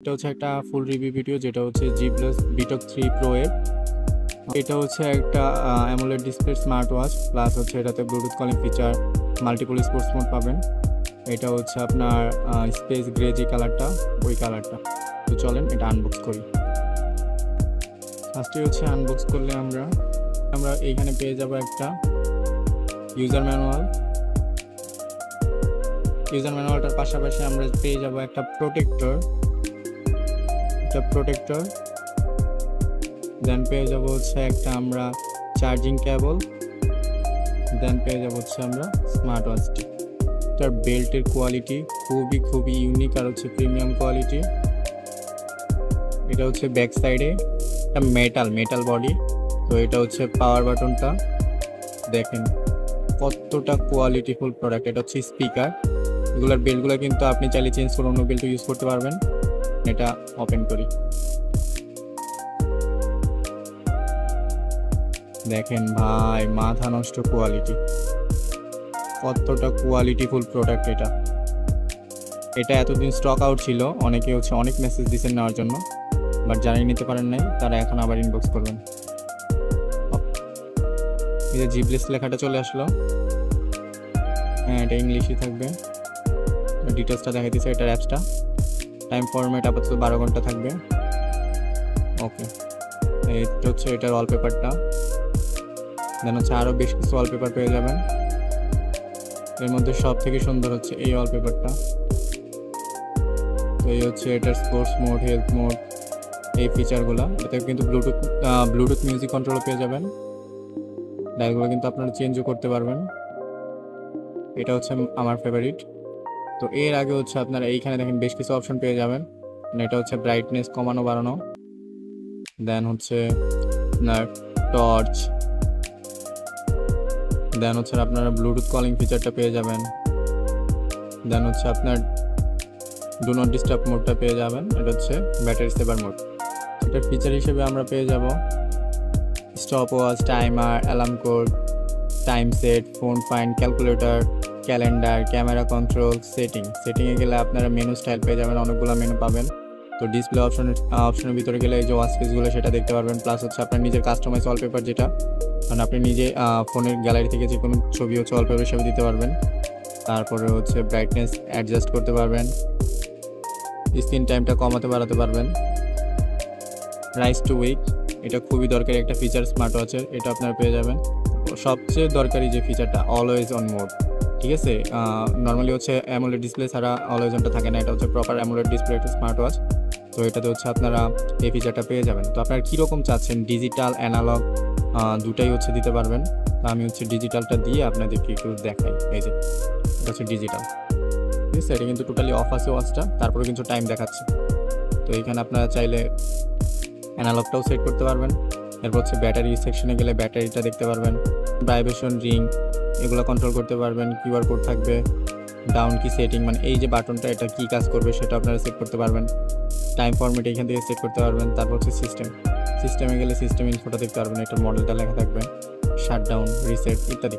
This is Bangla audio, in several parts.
এটা হচ্ছে একটা ফুল রিভিউ ভিডিও, যেটা হচ্ছে G Plus Vitok 3 Pro এর। এটা হচ্ছে একটা AMOLED display smart watch, plus হচ্ছে এটাতে Bluetooth calling feature, multiple sports mode পাবেন। এটা হচ্ছে আপনার স্পেস গ্রে যে কালারটা, ওই কালারটা। তো চলেন এটা আনবক্স করি। ফার্স্টে হচ্ছে আনবক্স করলে আমরা এইখানে পেয়ে যাব একটা ইউজার ম্যানুয়ালটার পাশাপাশি আমরা পেয়ে যাব একটা প্রোটেক্টর, দেন পেয়ে যাব হচ্ছে একটা আমরা চার্জিং কেবল, দেন পেয়ে যাব হচ্ছে আমরা স্মার্ট ওয়াচটি। তার বেল্টের কোয়ালিটি খুবই ইউনিক আর হচ্ছে প্রিমিয়াম কোয়ালিটি। এটা হচ্ছে ব্যাক সাইডে একটা মেটাল বডি। তো এটা হচ্ছে পাওয়ার বাটনটা, দেখেন কতটা কোয়ালিটিফুল প্রোডাক্ট। এটা হচ্ছে স্পিকার, এগুলোর বেল্টগুলো কিন্তু আপনি চাইলে চেঞ্জ করে অন্য বেল্ট ইউজ করতে পারবেন। এটা ওপেন করি, দেখেন ভাই মাথা নষ্ট কোয়ালিটি, কতটা কোয়ালিটিফুল প্রোডাক্ট। এটা এতদিন স্টক আউট ছিল, অনেকে হচ্ছে অনেক মেসেজ দিয়েছেন নেওয়ার জন্য, বাট যারা নিতে পারেন নাই তারা এখন আবার ইনবক্স করবেন। এই যে G Plus লেখাটা চলে আসলো, হ্যাঁ এটা ইংলিশই থাকবে। ডিটেলসটা দেখা দিচ্ছে, এটার অ্যাপসটা টাইম ফরম্যাট আপাতত 12 ঘন্টা থাকবে। ওকে, এইটা হচ্ছে এটার ওয়ালপেপারটা, দেন হচ্ছে আরও বেশ কিছু ওয়ালপেপার পেয়ে যাবেন। এর মধ্যে সব থেকে সুন্দর হচ্ছে এই ওয়ালপেপারটা। তো এই হচ্ছে এটার স্পোর্টস মোড, হেলথ মোড, এই ফিচারগুলো। এতে কিন্তু ব্লুটুথ মিউজিক কন্ট্রোলও পেয়ে যাবেন, ডায়ালগুলো কিন্তু আপনারা চেঞ্জও করতে পারবেন। এটা হচ্ছে আমার ফেভারিট। তো এর আগে হচ্ছে আপনারা এইখানে দেখেন বেশ কিছু অপশন পেয়ে যাবেন। এটা হচ্ছে ব্রাইটনেস কমানো বাড়ানো, দেন হচ্ছে আপনার টর্চ, দেন হচ্ছে আপনারা ব্লুটুথ কলিং ফিচারটা পেয়ে যাবেন, দেন হচ্ছে আপনার ডু নট ডিস্টার্ব মোডটা পেয়ে যাবেন। এটা হচ্ছে ব্যাটারি সেভার মোড। এটার ফিচার হিসেবে আমরা পেয়ে যাব stop watch, timer, alarm code, time set, phone find, calculator, calendar, camera control, সেটিংয়ে গেলে আপনারা মেনু স্টাইল পেয়ে যাবেন, অনেকগুলো মেনু পাবেন। তো ডিসপ্লে অপশনের ভিতরে গেলে এই যে ওয়াচ পেজগুলো সেটা দেখতে পারবেন, প্লাস হচ্ছে আপনার নিজের কাস্টমাইজ ওয়ালপেপার, যেটা কারণ আপনি নিজে ফোনের গ্যালারি থেকে যে কোনো ছবি হচ্ছে ওয়ালপেপার হিসেবে দিতে পারবেন। তারপরে হচ্ছে ব্রাইটনেস অ্যাডজাস্ট করতে পারবেন, স্ক্রিন টাইমটা কমাতে বাড়াতে পারবেন। রাইজ টু উইক, এটা খুবই দরকারি একটা ফিচার স্মার্ট ওয়াচের, এটা আপনারা পেয়ে যাবেন। সবচেয়ে দরকারি যে ফিচারটা অলওয়েজ অন মোড, ঠিক আছে। নর্মালি হচ্ছে অ্যামোলেড ডিসপ্লে ছাড়া অলওয়েজ অনটা থাকে না, এটা হচ্ছে প্রপার অ্যামোলেড ডিসপ্লে একটা স্মার্ট ওয়াচ। তো এটাতে হচ্ছে আপনারা এই ফিচারটা পেয়ে যাবেন। তো আপনারা কীরকম চাচ্ছেন, ডিজিটাল অ্যানালগ দুটাই হচ্ছে দিতে পারবেন। তো আমি হচ্ছে ডিজিটালটা দিয়ে আপনাদেরকে একটু দেখাই। এই যে এটা হচ্ছে ডিজিটাল, ঠিক আছে। এটা কিন্তু টোটালি অফ আছে ওয়াচটা, তারপরে কিন্তু টাইম দেখাচ্ছে। তো এইখানে আপনারা চাইলে অ্যানালগটাও সেট করতে পারবেন। এরপর হচ্ছে ব্যাটারি সেকশনে গেলে ব্যাটারিটা দেখতে পারবেন, ভাইব্রেশন, রিং, এগুলো কন্ট্রোল করতে পারবেন। কিউআর কোড থাকবে, ডাউন কি সেটিং, মানে এই যে বাটনটা এটা কি কাজ করবে সেটা আপনারা সেট করতে পারবেন। টাইম ফরম্যাট এখান থেকে সেট করতে পারবেন। তারপর হচ্ছে সিস্টেমে গেলে সিস্টেম ইনফোটা দেখতে পারবেন, এটার মডেলটা লেখা থাকবে, শাটডাউন, রিসেট ইত্যাদি।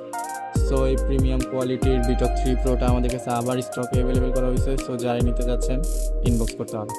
সো এই প্রিমিয়াম কোয়ালিটির Vitok 3 Proটা আমাদের কাছে আবার স্টকে অ্যাভেলেবেল করা হয়েছে। সো যারা নিতে যাচ্ছেন ইনবক্স করতে হবে।